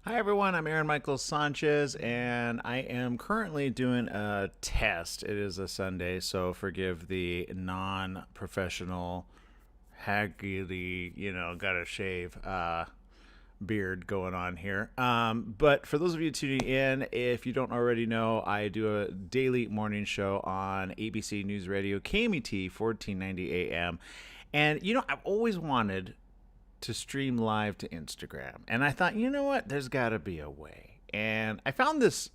Hi everyone, I'm Aaron Michael Sanchez, and I am currently doing a test. It is a Sunday, so forgive the non-professional, haggly, gotta shave beard going on here. But for those of you tuning in, if you don't already know, I do a daily morning show on ABC News Radio, KMET, 1490 AM. And, I've always wanted to stream live to Instagram. And I thought, you know what? There's got to be a way. And I found this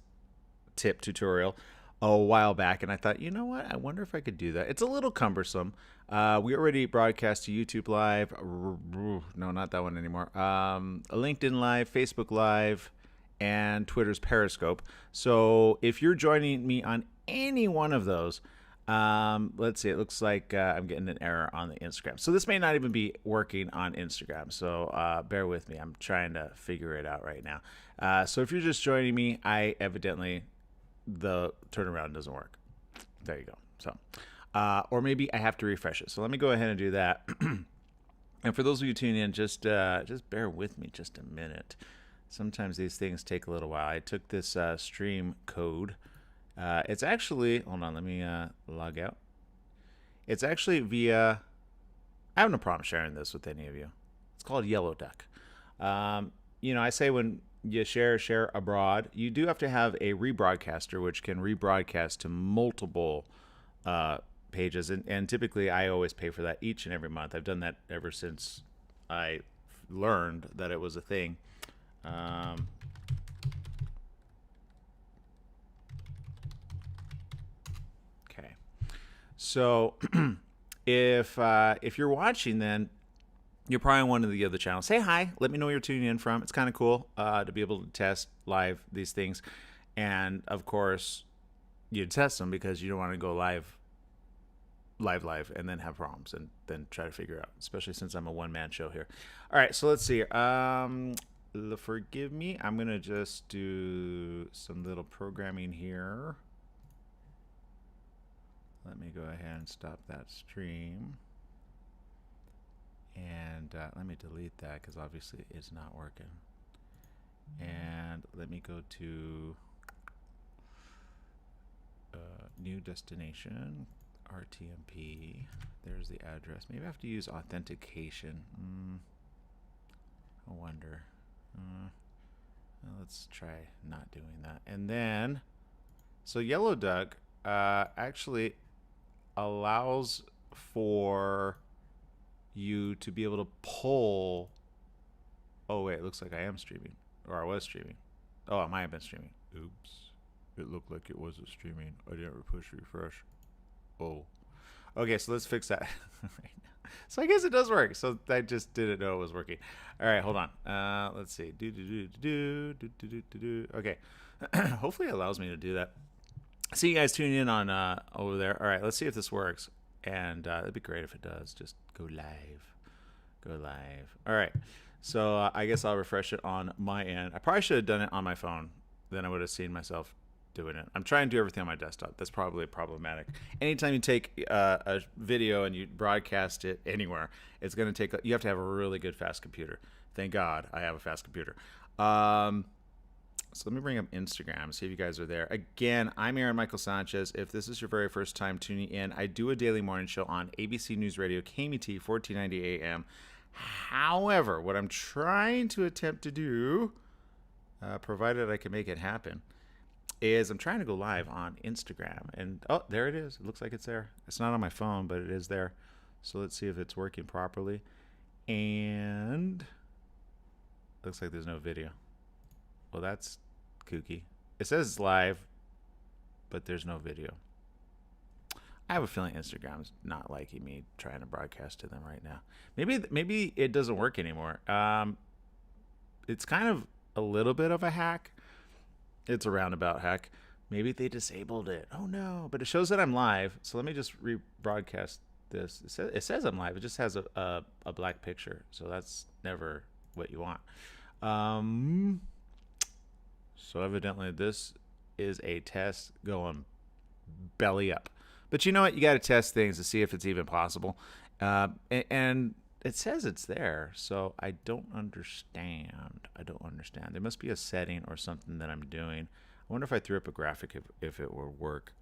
tip tutorial a while back, and I thought, you know what? I wonder if I could do that. It's a little cumbersome. We already broadcast to YouTube Live. No, not that one anymore. LinkedIn Live, Facebook Live, and Twitter's Periscope. So if you're joining me on any one of those, let's see. It looks like I'm getting an error on the Instagram. So this may not even be working on Instagram. So bear with me. I'm trying to figure it out right now. So if you're just joining me, the turnaround doesn't work. There you go. So, or maybe I have to refresh it. So let me go ahead and do that. And for those of you tuning in, just bear with me just a minute. Sometimes these things take a little while. I took this stream code. It's actually, hold on, let me log out. It's actually via, I have no problem sharing this with any of you. It's called Yellow Duck. I say when you share abroad, you do have to have a rebroadcaster, which can rebroadcast to multiple pages. And typically, I always pay for that each and every month. I've done that ever since I learned that it was a thing. So if you're watching, then you're probably one of the other channels. Say hi. Let me know where you're tuning in from. It's kind of cool to be able to test live these things. And, of course, you test them because you don't want to go live, and then have problems and then try to figure out, especially since I'm a one-man show here. All right, so let's see. Forgive me. I'm going to just do some little programming here. Let me go ahead and stop that stream. And let me delete that because obviously it's not working. And let me go to new destination, RTMP. There's the address. Maybe I have to use authentication. I wonder. Let's try not doing that. And then, so Yellow Duck actually allows for you to be able to pull. Oh wait, it looks like I am streaming, or I was streaming. Oh, I might have been streaming. Oops, it looked like it wasn't streaming. I didn't push refresh. Oh, okay, so let's fix that right now. So I guess it does work. So I just didn't know it was working. All right, hold on. Let's see. Okay, hopefully it allows me to do that. See you guys tuning in on over there. All right, let's see if this works. And it'd be great if it does. Just go live. Go live. All right. So I guess I'll refresh it on my end. I probably should have done it on my phone. Then I would have seen myself doing it. I'm trying to do everything on my desktop. That's probably problematic. Anytime you take a video and you broadcast it anywhere, it's going to take, you have to have a really good fast computer. Thank God I have a fast computer. So let me bring up Instagram, see if you guys are there. Again, I'm Aaron Michael Sanchez. If this is your very first time tuning in, I do a daily morning show on ABC News Radio, KMET, 1490 AM. However, what I'm trying to attempt to do, provided I can make it happen, is I'm trying to go live on Instagram. And, oh, there it is. It looks like it's there. It's not on my phone, but it is there. So let's see if it's working properly. And looks like there's no video. Well, that's kooky. It says it's live, but there's no video. I have a feeling Instagram's not liking me trying to broadcast to them right now. Maybe it doesn't work anymore. It's kind of a little bit of a hack. It's a roundabout hack. Maybe they disabled it. Oh no! But it shows that I'm live. So let me just rebroadcast this. It says I'm live. It just has a black picture. So that's never what you want. So evidently this is a test going belly up. But you know what? You got to test things to see if it's even possible. And it says it's there, so I don't understand. I don't understand. There must be a setting or something that I'm doing. I wonder if I threw up a graphic if it will work.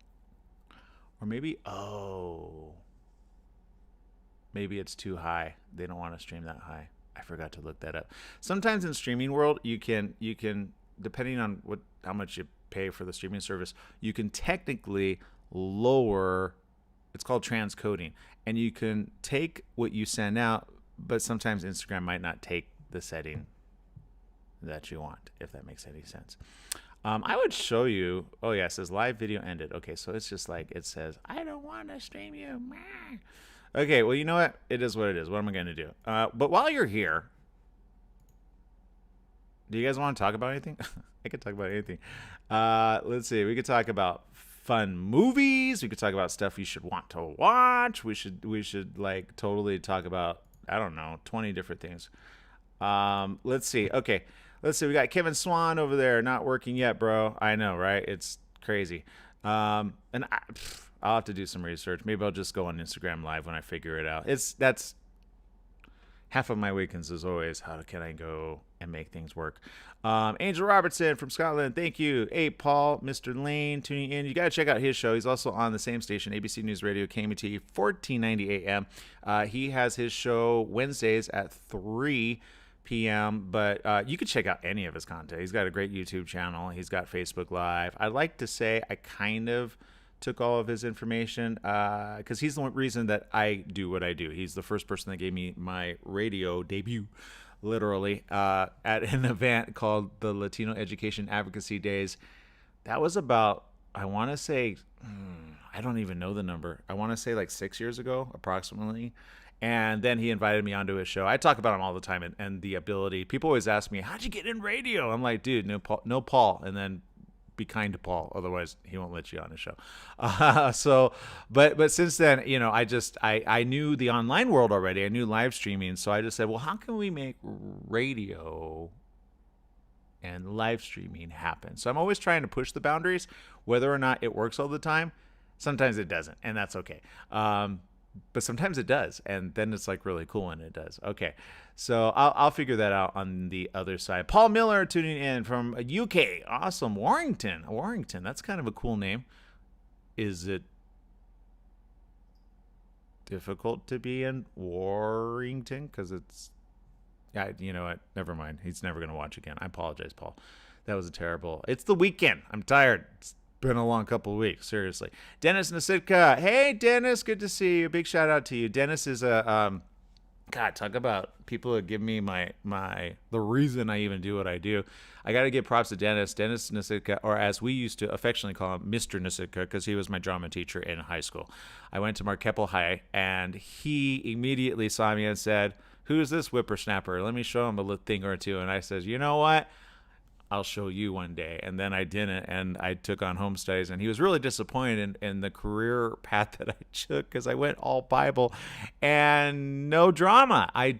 Or maybe, oh, maybe it's too high. They don't want to stream that high. I forgot to look that up. Sometimes in streaming world, you can depending on how much you pay for the streaming service, you can technically lower. It's called transcoding, and you can take what you send out, but sometimes Instagram might not take the setting that you want, if that makes any sense. I would show you. Oh yeah, it says live video ended. Okay, so it's just like it says, I don't want to stream you. Okay, well, you know what? It is what it is. What am I going to do? But while you're here, do you guys want to talk about anything? I could talk about anything. Let's see. We could talk about fun movies. We could talk about stuff you should want to watch. We should like totally talk about, I don't know, 20 different things. Let's see. Okay. Let's see. We got Kevin Swan over there, not working yet, bro. I know, right? It's crazy. And I'll have to do some research. Maybe I'll just go on Instagram Live when I figure it out. That's half of my weekends is always how can I go and make things work. Angel Robertson from Scotland, thank you. Hey, Paul, Mr. Lane, tuning in. You got to check out his show. He's also on the same station, ABC News Radio, KMT, 1490 AM. He has his show Wednesdays at 3 p.m., but you could check out any of his content. He's got a great YouTube channel. He's got Facebook Live. I'd like to say I kind of took all of his information because he's the reason that I do what I do. He's the first person that gave me my radio debut, literally, at an event called the Latino Education Advocacy Days. That was about, I want to say, I don't even know the number. I want to say like 6 years ago, approximately. And then he invited me onto his show. I talk about him all the time and the ability. People always ask me, how'd you get in radio? I'm like, dude, no Paul. And then be kind to Paul, otherwise he won't let you on his show. But since then, you know, I knew the online world already. I knew live streaming, so I just said, well, how can we make radio and live streaming happen? So I'm always trying to push the boundaries, whether or not it works all the time. Sometimes it doesn't, and that's okay. But sometimes it does, and then it's like really cool when it does. Okay, so I'll figure that out on the other side. Paul Miller tuning in from UK. Awesome. Warrington. That's kind of a cool name. Is it difficult to be in Warrington? Because it's, you know what? Never mind. He's never going to watch again. I apologize, Paul. That was a terrible. It's the weekend. I'm tired. It's been a long couple of weeks, seriously. Dennis Nasitka. Hey, Dennis, good to see you. Big shout out to you. Dennis is a God, talk about people that give me the reason I even do what I do. I got to give props to Dennis Nasitka, or as we used to affectionately call him, Mr. Nasitka, because he was my drama teacher in high school. I went to Marqueppel High, and he immediately saw me and said, who's this whippersnapper? Let me show him a little thing or two. And I said, you know what? I'll show you one day. And then I didn't, and I took on home studies, and he was really disappointed in the career path that I took because I went all Bible and no drama. I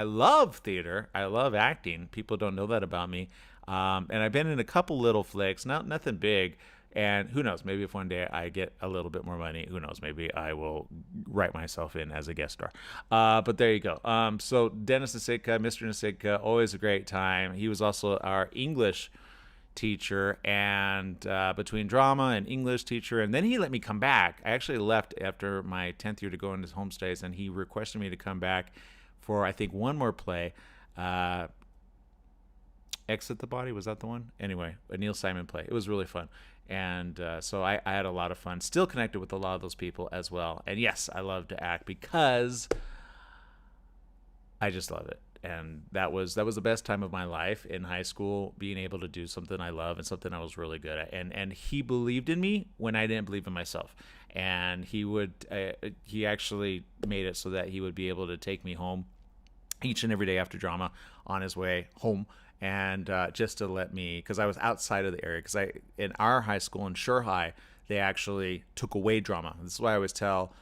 love theater. I love acting. People don't know that about me. And I've been in a couple little flicks, nothing big. And who knows, maybe if one day I get a little bit more money, who knows, maybe I will write myself in as a guest star. But there you go. So Dennis Nasitka, Mr. Nasitka, always a great time. He was also our English teacher, and between drama and English teacher, and then he let me come back. I actually left after my 10th year to go into home stays, and he requested me to come back for, I think, one more play. Exit the Body, was that the one? Anyway, a Neil Simon play. It was really fun. And so I had a lot of fun. Still connected with a lot of those people as well. And yes, I love to act because I just love it. And that was the best time of my life in high school, being able to do something I love and something I was really good at. And he believed in me when I didn't believe in myself. And he actually made it so that he would be able to take me home each and every day after drama on his way home. And just to let me, because I was outside of the area, because in our high school in Shore High, they actually took away drama. This is why I always tell,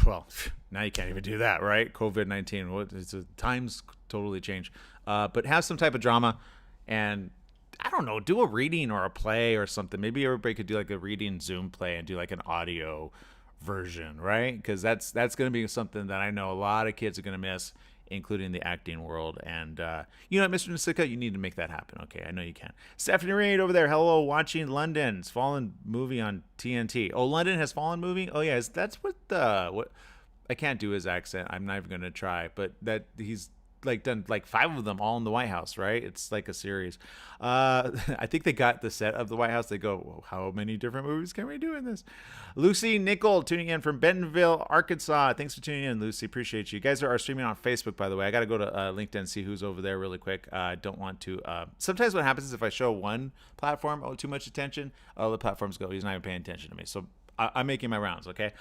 well, now you can't even do that, right? COVID-19, times totally changed. But have some type of drama, and I don't know, do a reading or a play or something. Maybe everybody could do like a reading Zoom play and do like an audio version, right? Because that's going to be something that I know a lot of kids are going to miss, including the acting world. And you know, Mr. Nasika, you need to make that happen. Okay, I know you can. Stephanie Reed over there, hello, watching London's Fallen movie on TNT. Oh, London has Fallen movie. Oh yeah, that's what I can't do his accent. I'm not even gonna try. But that he's like done like 5 of them all in the White House, right? It's like a series. I think they got the set of the White House. They go, well, how many different movies can we do in this? Lucy Nickel tuning in from Bentonville, Arkansas. Thanks for tuning in, Lucy. Appreciate you. You guys are streaming on Facebook, by the way. I got to go to LinkedIn and see who's over there really quick. I don't want to. Sometimes what happens is if I show one platform too much attention, other platforms go, he's not even paying attention to me. So I'm making my rounds, okay?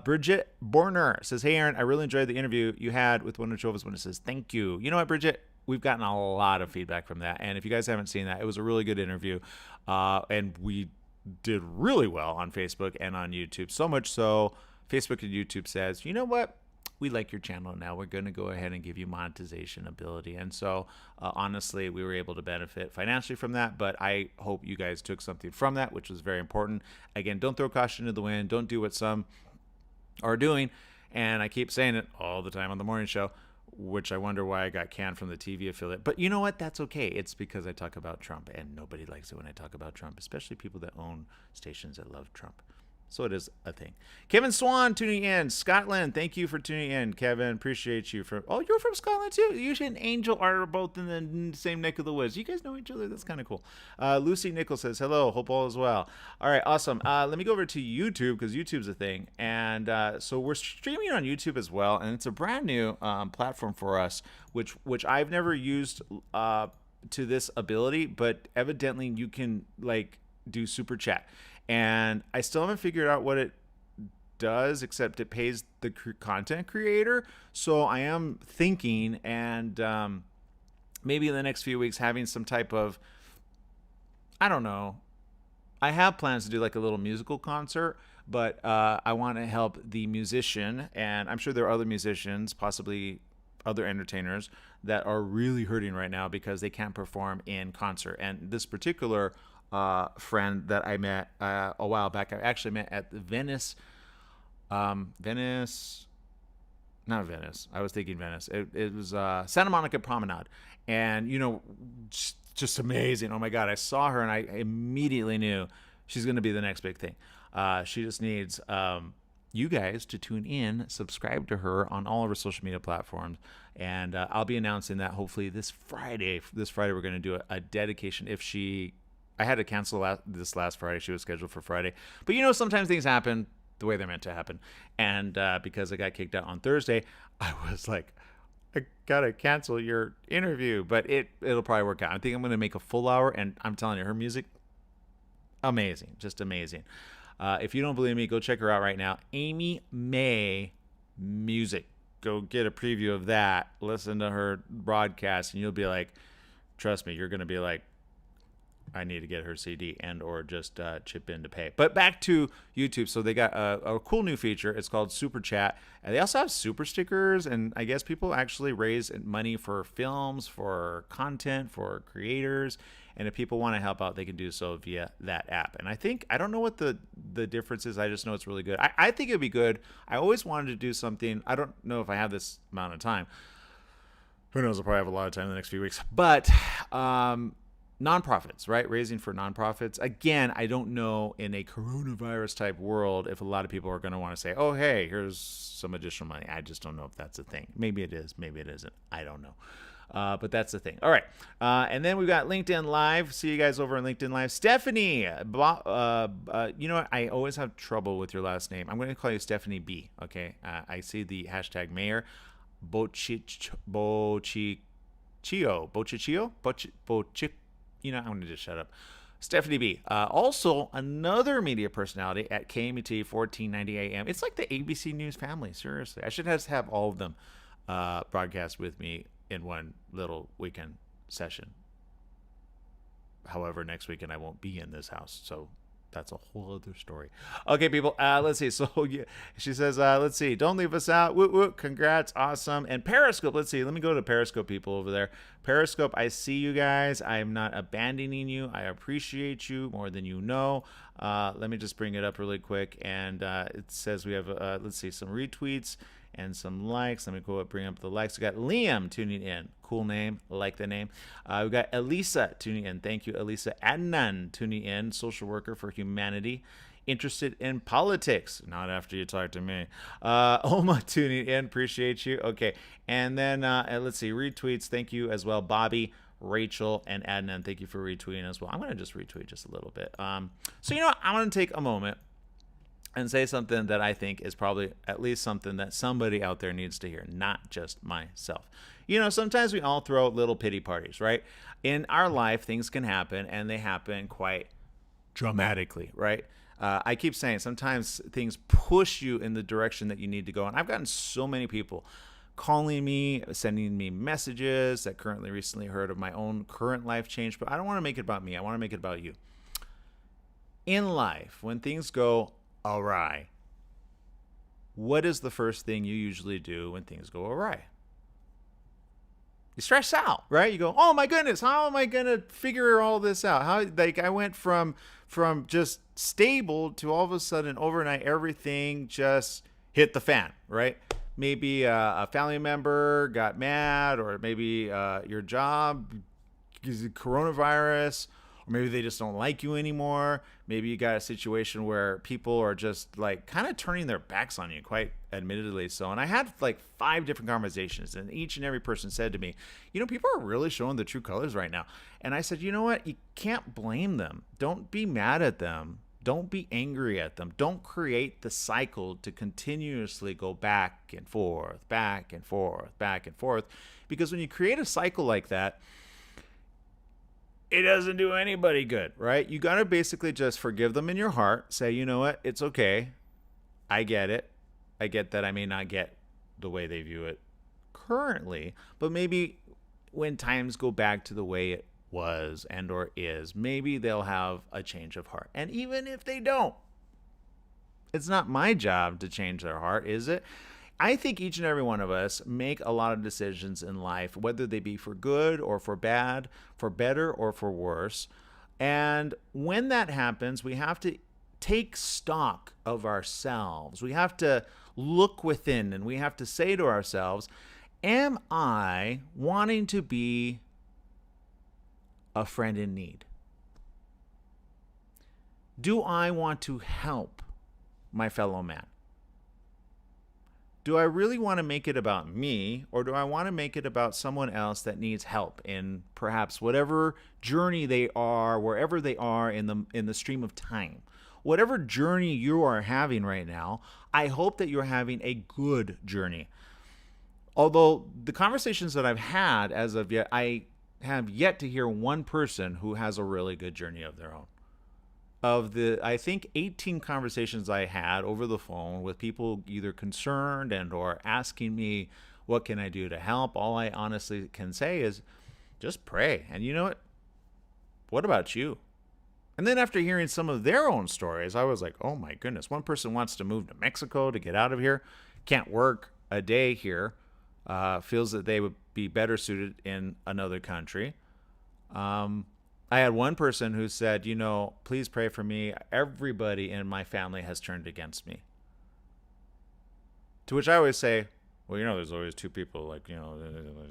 Bridget Borner says, hey, Aaron, I really enjoyed the interview you had with one of Jehovah's Witnesses. Thank you. You know what, Bridget? We've gotten a lot of feedback from that. And if you guys haven't seen that, it was a really good interview. And we did really well on Facebook and on YouTube. So much so, Facebook and YouTube says, you know what? We like your channel now. We're going to go ahead and give you monetization ability. And so, honestly, we were able to benefit financially from that. But I hope you guys took something from that, which was very important. Again, don't throw caution to the wind. Don't do what some are doing. And I keep saying it all the time on the morning show, which I wonder why I got canned from the TV affiliate. But you know what? That's okay. It's because I talk about Trump, and nobody likes it when I talk about Trump, especially people that own stations that love Trump. So it is a thing. Kevin Swan tuning in. Scotland, thank you for tuning in, Kevin. Appreciate you. Oh, you're from Scotland too? You and Angel are both in the same neck of the woods. You guys know each other. That's kind of cool. Lucy Nichols says, hello. Hope all is well. All right, awesome. Let me go over to YouTube because YouTube's a thing. And so we're streaming on YouTube as well. And it's a brand new platform for us, which I've never used to this ability. But evidently you can like do super chat. And I still haven't figured out what it does, except it pays the content creator. So I am thinking, and maybe in the next few weeks, having some type of, I don't know. I have plans to do like a little musical concert, but I want to help the musician. And I'm sure there are other musicians, possibly other entertainers, that are really hurting right now because they can't perform in concert. And this particular friend that I met a while back, I actually met at the Venice. Not Venice. I was thinking Venice. It was Santa Monica Promenade. And, you know, just amazing. Oh, my God. I saw her, and I immediately knew she's going to be the next big thing. She just needs you guys to tune in, subscribe to her on all of her social media platforms. And I'll be announcing that hopefully this Friday. This Friday, we're going to do a dedication. I had to cancel this last Friday. She was scheduled for Friday. But, you know, sometimes things happen the way they're meant to happen. And because I got kicked out on Thursday, I was like, I got to cancel your interview. But it'll probably work out. I think I'm going to make a full hour. And I'm telling you, her music, amazing. Just amazing. If you don't believe me, go check her out right now. Amy May Music. Go get a preview of that. Listen to her broadcast. And you'll be like, trust me, you're going to be like, I need to get her CD and or just chip in to pay. But back to YouTube. So they got a cool new feature. It's called Super Chat. And they also have super stickers. And I guess people actually raise money for films, for content, for creators. And if people want to help out, they can do so via that app. And I don't know what the difference is. I just know it's really good. I think it'd be good. I always wanted to do something. I don't know if I have this amount of time. Who knows? I'll probably have a lot of time in the next few weeks. But nonprofits, right? Raising for nonprofits. Again, I don't know in a coronavirus type world if a lot of people are going to want to say, oh, hey, here's some additional money. I just don't know if that's a thing. Maybe it is. Maybe it isn't. I don't know. But that's the thing. All right. And then we've got LinkedIn Live. See you guys over on LinkedIn Live. Stephanie, you know what? I always have trouble with your last name. I'm going to call you Stephanie B. Okay. I see the hashtag mayor. Bochichio. You know, I'm going to just shut up. Stephanie B. Also, another media personality at KMET 1490 AM. It's like the ABC News family. Seriously. I should have all of them broadcast with me in one little weekend session. However, next weekend I won't be in this house. So that's a whole other story. Okay, people. Let's see. So yeah, she says, let's see. Don't leave us out. Woo woo. Congrats. Awesome. And Periscope. Let's see. Let me go to Periscope, people over there. Periscope. I see you guys. I am not abandoning you. I appreciate you more than you know. Let me just bring it up really quick. And it says we have, let's see, some retweets and some likes. Let me go up, bring up the likes. We got Liam tuning in. Cool name. Like the name. We got Elisa tuning in. Thank you, Elisa. Adnan tuning in. Social worker for humanity. Interested in politics. Not after you talk to me. Oma tuning in. Appreciate you. Okay. And then let's see. Retweets. Thank you as well. Bobby, Rachel, and Adnan. Thank you for retweeting as well. I'm going to just retweet just a little bit. So, you know what? I'm going to take a moment and say something that I think is probably at least something that somebody out there needs to hear, not just myself. You know, sometimes we all throw little pity parties, right? In our life, things can happen, and they happen quite dramatically, right? I keep saying sometimes things push you in the direction that you need to go. And I've gotten so many people calling me, sending me messages that recently heard of my own current life change. But I don't want to make it about me. I want to make it about you. In life, when things go awry, what is the first thing you usually do when things go awry? You stress out, right? You go, oh my goodness, how am I gonna figure all this out? How, like, I went from just stable to all of a sudden overnight everything just hit the fan, right? Maybe a family member got mad, or maybe your job is coronavirus, or maybe they just don't like you anymore. Maybe you got a situation where people are just like kind of turning their backs on you, quite admittedly so. And I had like 5 different conversations, and each and every person said to me, you know, people are really showing the true colors right now. And I said, you know what? You can't blame them. Don't be mad at them. Don't be angry at them. Don't create the cycle to continuously go back and forth, back and forth, back and forth. Because when you create a cycle like that, it doesn't do anybody good, right? You got to basically just forgive them in your heart. Say, you know what? It's okay. I get it. I get that I may not get the way they view it currently, but maybe when times go back to the way it was and or is, maybe they'll have a change of heart. And even if they don't, it's not my job to change their heart, is it? I think each and every one of us make a lot of decisions in life, whether they be for good or for bad, for better or for worse. And when that happens, we have to take stock of ourselves. We have to look within, and we have to say to ourselves, am I wanting to be a friend in need? Do I want to help my fellow man? Do I really want to make it about me, or do I want to make it about someone else that needs help in perhaps whatever journey they are, wherever they are in the stream of time? Whatever journey you are having right now, I hope that you're having a good journey. Although the conversations that I've had as of yet, I have yet to hear one person who has a really good journey of their own. Of the, I think, 18 conversations I had over the phone with people either concerned and or asking me, what can I do to help? All I honestly can say is just pray. And you know what about you? And then after hearing some of their own stories, I was like, oh my goodness. One person wants to move to Mexico to get out of here, can't work a day here, feels that they would be better suited in another country. I had one person who said, you know, please pray for me. Everybody in my family has turned against me. To which I always say, well, you know, there's always 2 people, like, you know,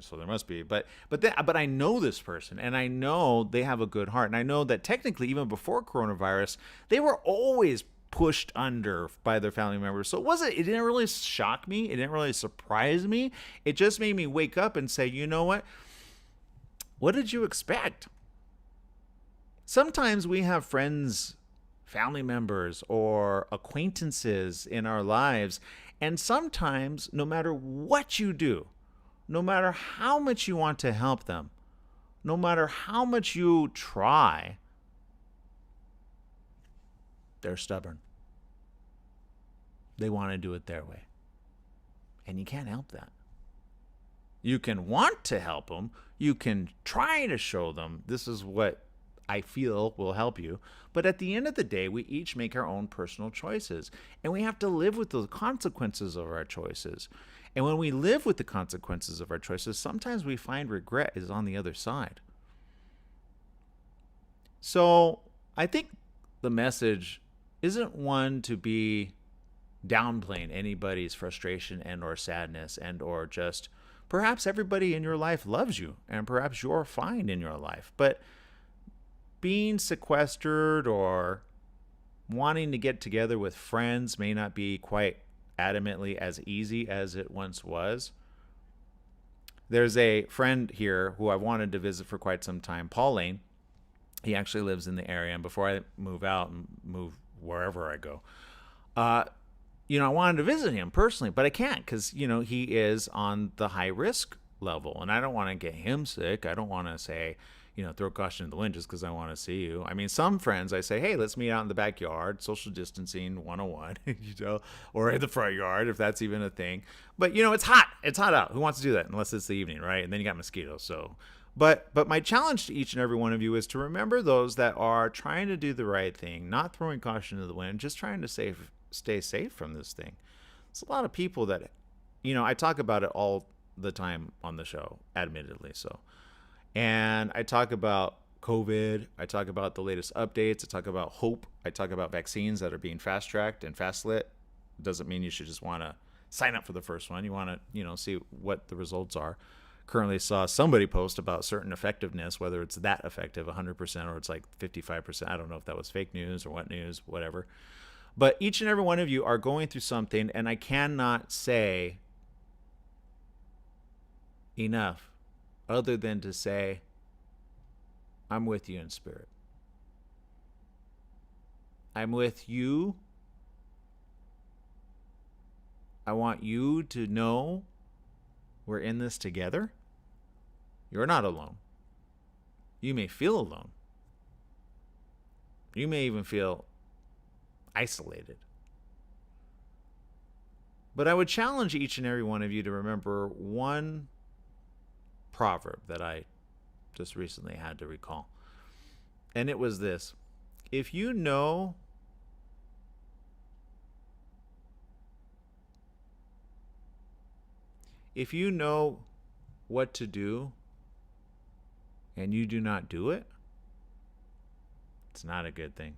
so there must be. But I know this person, and I know they have a good heart. And I know that technically, even before coronavirus, they were always pushed under by their family members. So it didn't really shock me. It didn't really surprise me. It just made me wake up and say, you know what? What did you expect? Sometimes we have friends, family members, or acquaintances in our lives, and sometimes no matter what you do, no matter how much you want to help them, no matter how much you try, they're stubborn. They want to do it their way. And you can't help that. You can want to help them. You can try to show them this is what I feel will help you. But at the end of the day, we each make our own personal choices, and we have to live with the consequences of our choices. And when we live with the consequences of our choices, sometimes we find regret is on the other side. So I think the message isn't one to be downplaying anybody's frustration and or sadness and or just perhaps everybody in your life loves you and perhaps you're fine in your life. But being sequestered or wanting to get together with friends may not be quite adamantly as easy as it once was. There's a friend here who I've wanted to visit for quite some time, Paul Lane. He actually lives in the area, and before I move out and move wherever I go, I wanted to visit him personally, but I can't because, he is on the high risk level, and I don't want to get him sick. I don't want to say, throw caution to the wind just because I want to see you. I mean, some friends I say, hey, let's meet out in the backyard, social distancing 101, or in the front yard if that's even a thing. But, it's hot. It's hot out. Who wants to do that unless it's the evening, right? And then you got mosquitoes, so... But my challenge to each and every one of you is to remember those that are trying to do the right thing, not throwing caution to the wind, just trying to stay safe from this thing. It's a lot of people that, I talk about it all the time on the show, admittedly so. And I talk about COVID. I talk about the latest updates. I talk about hope. I talk about vaccines that are being fast-tracked and fast-lit. Doesn't mean you should just want to sign up for the first one. You want to, see what the results are. Currently saw somebody post about certain effectiveness, whether it's that effective, 100%, or it's like 55%. I don't know if that was fake news or what news, whatever. But each and every one of you are going through something, and I cannot say enough other than to say, I'm with you in spirit. I'm with you. I want you to know we're in this together. You're not alone. You may feel alone. You may even feel isolated. But I would challenge each and every one of you to remember one proverb that I just recently had to recall. And it was this: if you know what to do and you do not do it, it's not a good thing.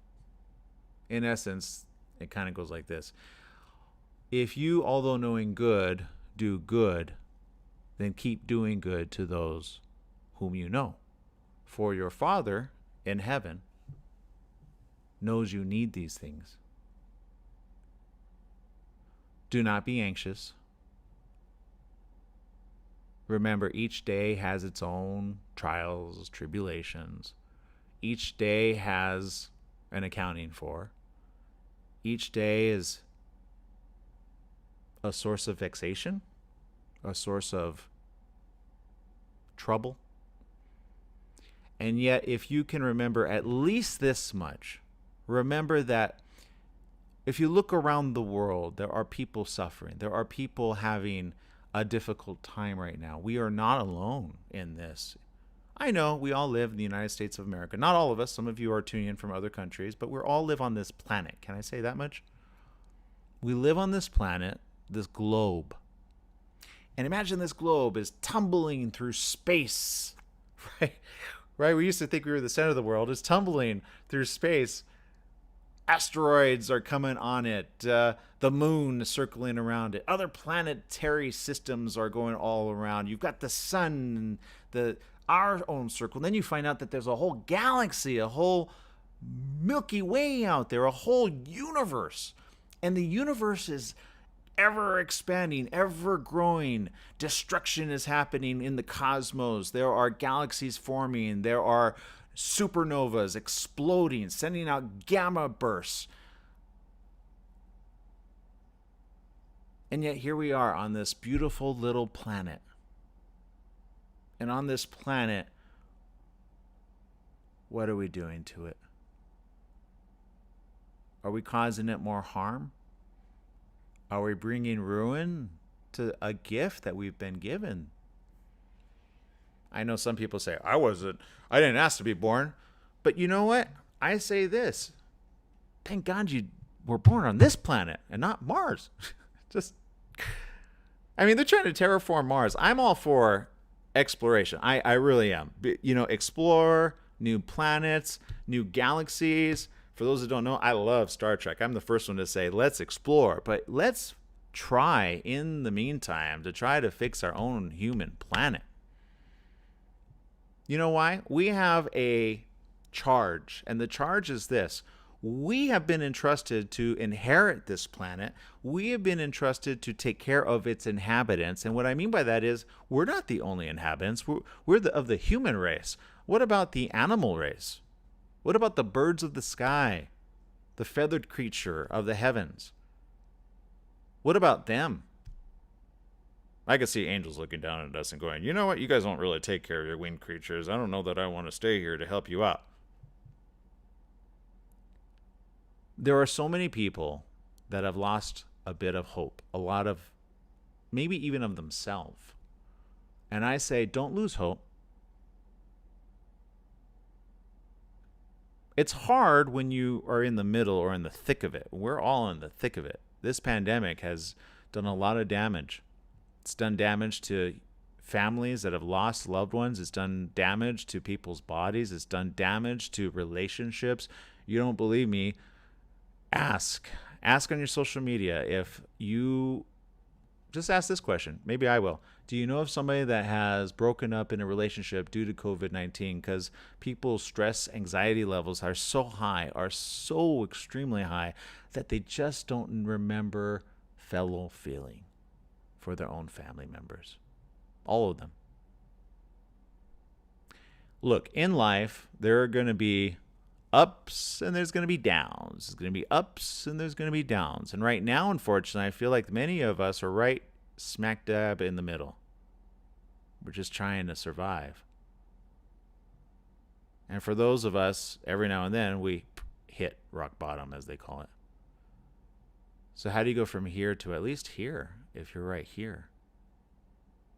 In essence, it kind of goes like this: if you, although knowing good, do good, then keep doing good to those whom you know. For your Father in heaven knows you need these things. Do not be anxious. Remember, each day has its own trials, tribulations. Each day has an accounting for. Each day is a source of vexation, a source of trouble. And yet, if you can remember at least this much, remember that if you look around the world, there are people suffering. There are people having a difficult time right now. We are not alone in this. I know we all live in the United States of America. Not all of us. Some of you are tuning in from other countries, but we all live on this planet. Can I say that much? We live on this planet, this globe. And imagine this globe is tumbling through space, right? Right? We used to think we were the center of the world. It's tumbling through space. Asteroids are coming on it. The moon is circling around it. Other planetary systems are going all around. You've got the sun, our own circle. And then you find out that there's a whole galaxy, a whole Milky Way out there, a whole universe. And the universe is ever expanding, ever growing. Destruction is happening in the cosmos. There are galaxies forming. There are supernovas exploding, sending out gamma bursts. And yet here we are on this beautiful little planet. And on this planet, what are we doing to it? Are we causing it more harm? Are we bringing ruin to a gift that we've been given? I know some people say, I didn't ask to be born. But you know what? I say this. Thank God you were born on this planet and not Mars. Just, I mean, they're trying to terraform Mars. I'm all for exploration. I really am. Explore new planets, new galaxies. For those that don't know, I love Star Trek. I'm the first one to say, let's explore. But let's try, in the meantime, to try to fix our own human planet. You know why? We have a charge, and the charge is this. We have been entrusted to inherit this planet. We have been entrusted to take care of its inhabitants. And what I mean by that is we're not the only inhabitants. We're of the human race. What about the animal race? What about the birds of the sky? The feathered creature of the heavens? What about them? I could see angels looking down at us and going, you know what? You guys don't really take care of your winged creatures. I don't know that I want to stay here to help you out. There are so many people that have lost a bit of hope, a lot of, maybe even of themselves. And I say, don't lose hope. It's hard when you are in the middle or in the thick of it. We're all in the thick of it. This pandemic has done a lot of damage. It's done damage to families that have lost loved ones. It's done damage to people's bodies. It's done damage to relationships. You don't believe me? Ask on your social media. If you just ask this question, maybe I will. Do you know of somebody that has broken up in a relationship due to COVID-19 because people's stress, anxiety levels are so high, are so extremely high that they just don't remember fellow feeling for their own family members? All of them. Look, in life, there are going to be ups and there's going to be downs. There's going to be ups and there's going to be downs. And right now, unfortunately, I feel like many of us are right smack dab in the middle. We're just trying to survive. And for those of us, every now and then, we hit rock bottom, as they call it. So how do you go from here to at least here, if you're right here?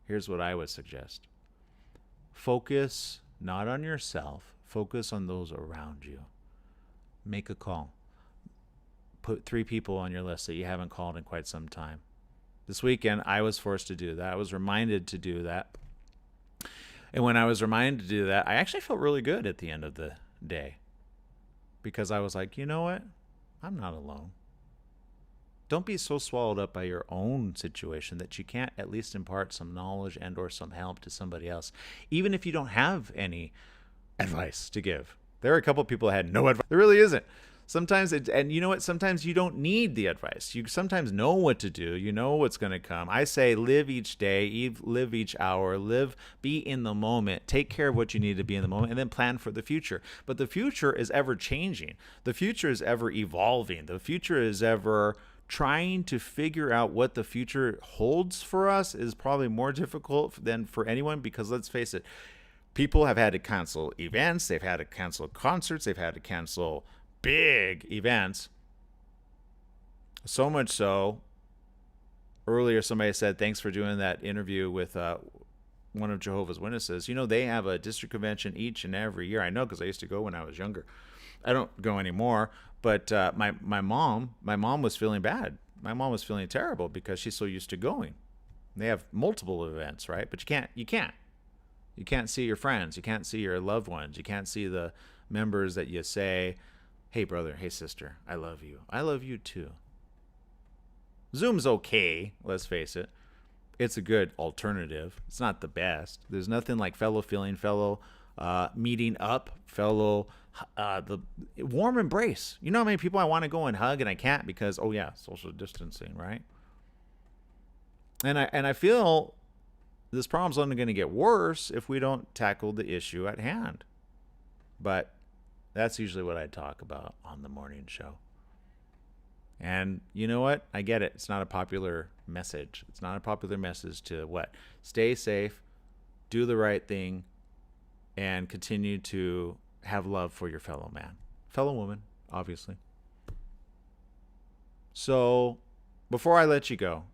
Here's what I would suggest. Focus not on yourself. Focus on those around you. Make a call. Put 3 people on your list that you haven't called in quite some time. This weekend, I was forced to do that. I was reminded to do that. And when I was reminded to do that, I actually felt really good at the end of the day. Because I was like, you know what? I'm not alone. Don't be so swallowed up by your own situation that you can't at least impart some knowledge and or some help to somebody else. Even if you don't have any advice to give. There are a couple of people that had no advice. There really isn't. Sometimes, and you know what? Sometimes you don't need the advice. You sometimes know what to do. You know what's going to come. I say live each day, live each hour, be in the moment, take care of what you need to be in the moment, and then plan for the future. But the future is ever changing. The future is ever evolving. The future is ever trying to figure out what the future holds for us is probably more difficult than for anyone, because let's face it, people have had to cancel events, they've had to cancel concerts, they've had to cancel big events. So much so, earlier somebody said, thanks for doing that interview with one of Jehovah's Witnesses. You know, they have a district convention each and every year. I know because I used to go when I was younger. I don't go anymore. But my mom was feeling bad. My mom was feeling terrible because she's so used to going. They have multiple events, right? But you can't see your friends. You can't see your loved ones. You can't see the members that you say, hey, brother, hey, sister, I love you. I love you too. Zoom's okay, let's face it. It's a good alternative. It's not the best. There's nothing like fellow feeling, fellow meeting up, fellow the warm embrace. You know how many people I want to go and hug and I can't because, oh yeah, social distancing, right? And I feel this problem's only going to get worse if we don't tackle the issue at hand. But that's usually what I talk about on the morning show. And you know what? I get it. It's not a popular message. It's not a popular message to what? Stay safe, do the right thing, and continue to have love for your fellow man, fellow woman, obviously. So before I let you go,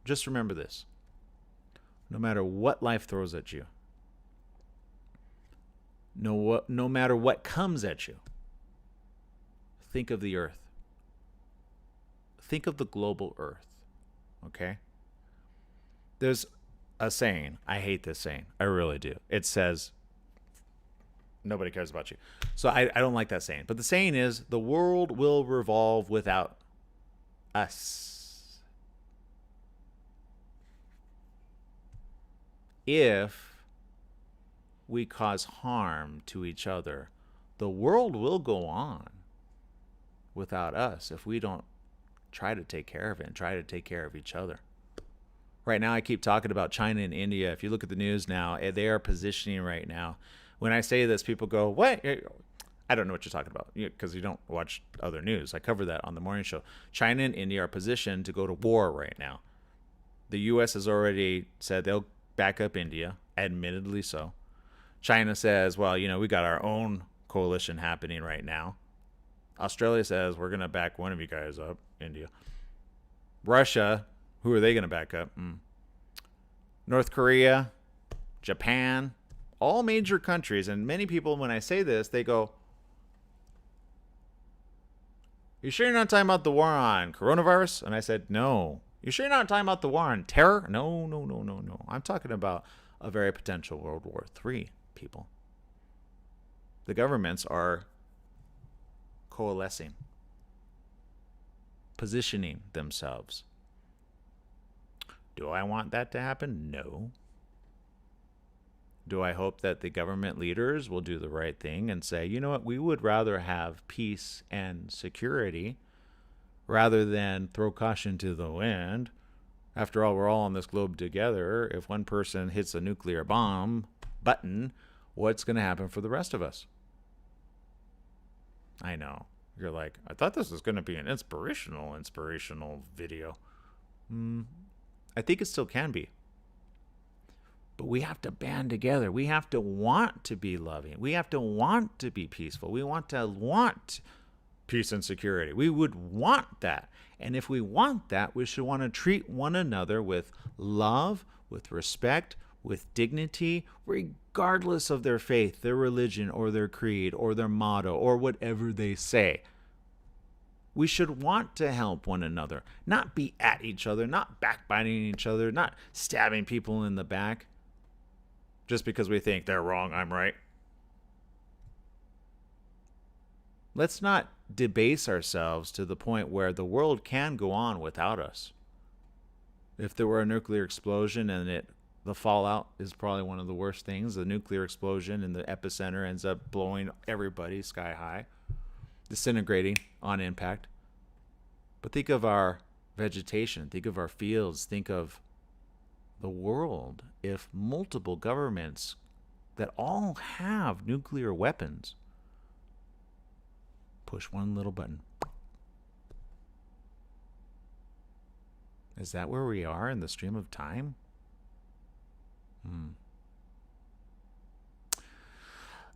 just remember this. No matter what life throws at you, No matter what comes at you, think of the earth. Think of the global earth, okay? There's a saying. I hate this saying. I really do. It says, nobody cares about you. So I don't like that saying. But the saying is, the world will revolve without us. If we cause harm to each other, the world will go on without us if we don't try to take care of it and try to take care of each other. Right now, I keep talking about China and India. If you look at the news now, they are positioning right now. When I say this, people go, what? I don't know what you're talking about, because you don't watch other news. I cover that on the morning show. China and India are positioned to go to war right now. The U.S. has already said they'll back up India, admittedly so. China says, well, we got our own coalition happening right now. Australia says, we're going to back one of you guys up, India. Russia, who are they going to back up? North Korea, Japan, all major countries. And many people, when I say this, they go, you sure you're not talking about the war on coronavirus? And I said, no. You sure you're not talking about the war on terror? No. I'm talking about a very potential World War III, people. The governments are coalescing, positioning themselves. Do I want that to happen? No. Do I hope that the government leaders will do the right thing and say, you know what, we would rather have peace and security rather than throw caution to the wind? After all, we're all on this globe together. If one person hits a nuclear bomb button, what's going to happen for the rest of us? I know. You're like, I thought this was going to be an inspirational video. I think it still can be. But we have to band together. We have to want to be loving. We have to want to be peaceful. We want peace and security. We would want that. And if we want that, we should want to treat one another with love, with respect, with dignity, regardless of their faith, their religion, or their creed, or their motto, or whatever they say. We should want to help one another, not be at each other, not backbiting each other, not stabbing people in the back just because we think they're wrong, I'm right. Let's not debase ourselves to the point where the world can go on without us. If there were a nuclear explosion and the fallout is probably one of the worst things, the nuclear explosion and the epicenter ends up blowing everybody sky high, disintegrating on impact. But think of our vegetation, think of our fields, think of the world. If multiple governments that all have nuclear weapons push one little button, is that where we are in the stream of time?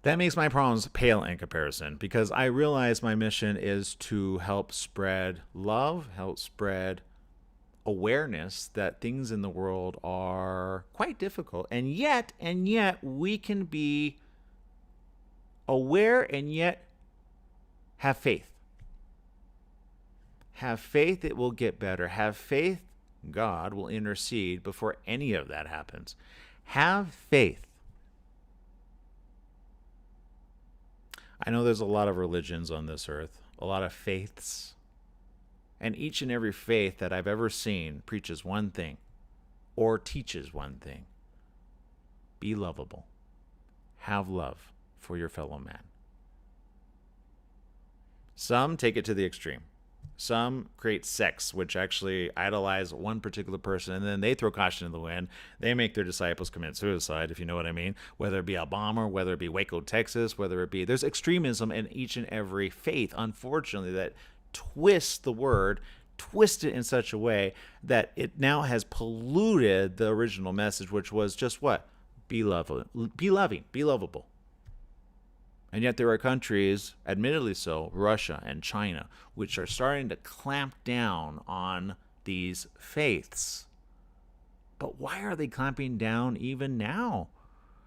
That makes my problems pale in comparison, because I realize my mission is to help spread love, help spread awareness that things in the world are quite difficult, and yet we can be aware and yet have faith. Have faith it will get better. Have faith God will intercede before any of that happens. Have faith. I know there's a lot of religions on this earth, a lot of faiths. And each and every faith that I've ever seen preaches one thing or teaches one thing. Be lovable. Have love for your fellow man. Some take it to the extreme. Some create sects, which actually idolize one particular person, and then they throw caution in the wind. They make their disciples commit suicide, if you know what I mean. Whether it be a bomber, whether it be Waco, Texas, whether it be... There's extremism in each and every faith, unfortunately, that twists the word, twist it in such a way that it now has polluted the original message, which was just what? Be loving, be lovable. And yet there are countries, admittedly so, Russia and China, which are starting to clamp down on these faiths. But why are they clamping down even now?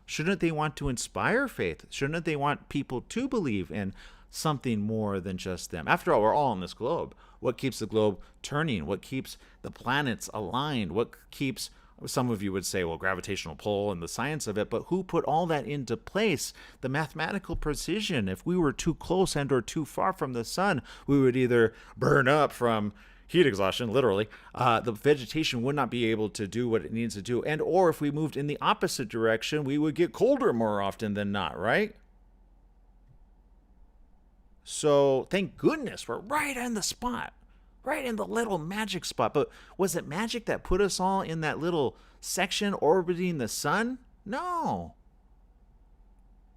Shouldn't they want to inspire faith? Shouldn't they want people to believe in something more than just them? After all, we're all on this globe. What keeps the globe turning? What keeps the planets aligned? What keeps, some of you would say, well, gravitational pull and the science of it, but who put all that into place? The mathematical precision. If we were too close and or too far from the sun, we would either burn up from heat exhaustion, literally. The vegetation would not be able to do what it needs to do. And or if we moved in the opposite direction, we would get colder more often than not, right? So thank goodness we're right in the spot, right in the little magic spot. But was it magic that put us all in that little section orbiting the sun? No.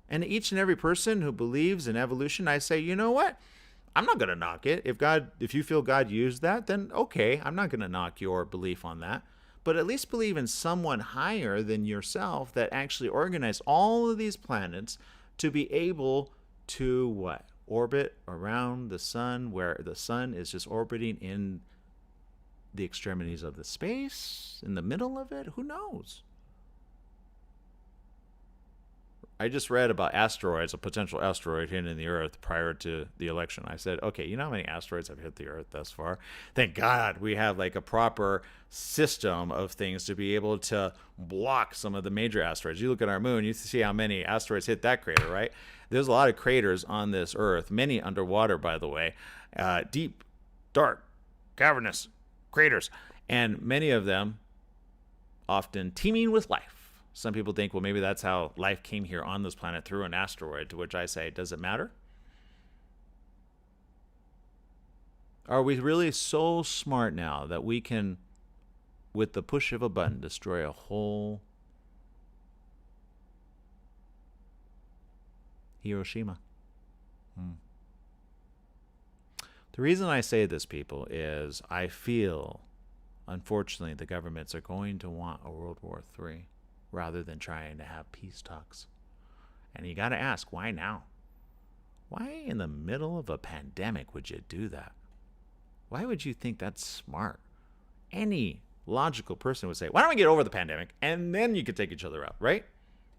And each and every person who believes in evolution, I say, you know what? I'm not going to knock it. If you feel God used that, then okay, I'm not going to knock your belief on that. But at least believe in someone higher than yourself that actually organized all of these planets to be able to what? Orbit around the sun, where the sun is just orbiting in the extremities of the space, in the middle of it. Who knows? I just read about asteroids, a potential asteroid hitting the Earth prior to the election. I said, okay, you know how many asteroids have hit the Earth thus far? Thank God we have like a proper system of things to be able to block some of the major asteroids. You look at our moon, you see how many asteroids hit that crater, right? There's a lot of craters on this Earth, many underwater, by the way, deep, dark, cavernous craters, and many of them often teeming with life. Some people think, well, maybe that's how life came here on this planet through an asteroid, to which I say, does it matter? Are we really so smart now that we can, with the push of a button, destroy a whole Hiroshima? The reason I say this, people, is I feel, unfortunately, the governments are going to want a World War III rather than trying to have peace talks. And you got to ask, why now? Why in the middle of a pandemic would you do that? Why would you think that's smart? Any logical person would say, why don't we get over the pandemic and then you could take each other out, right?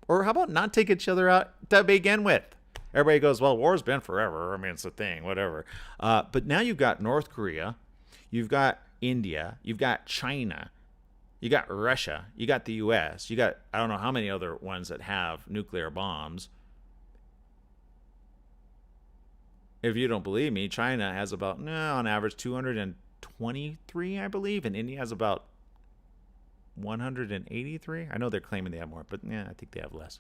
Or how about not take each other out to begin with? Everybody goes, well, war's been forever. I mean, it's a thing, whatever. But now you've got North Korea, you've got India, you've got China, you got Russia, you got the US, you got, I don't know how many other ones that have nuclear bombs. If you don't believe me, China has about, on average, 223, I believe, and India has about 183. I know they're claiming they have more, but I think they have less.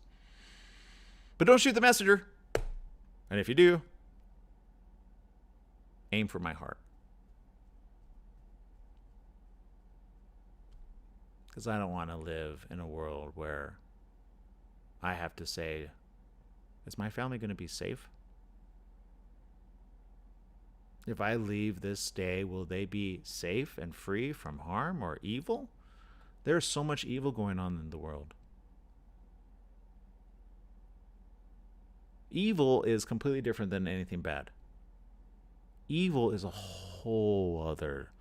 But don't shoot the messenger. And if you do, aim for my heart. Because I don't want to live in a world where I have to say, is my family going to be safe? If I leave this day, will they be safe and free from harm or evil? There's so much evil going on in the world. Evil is completely different than anything bad. Evil is a whole other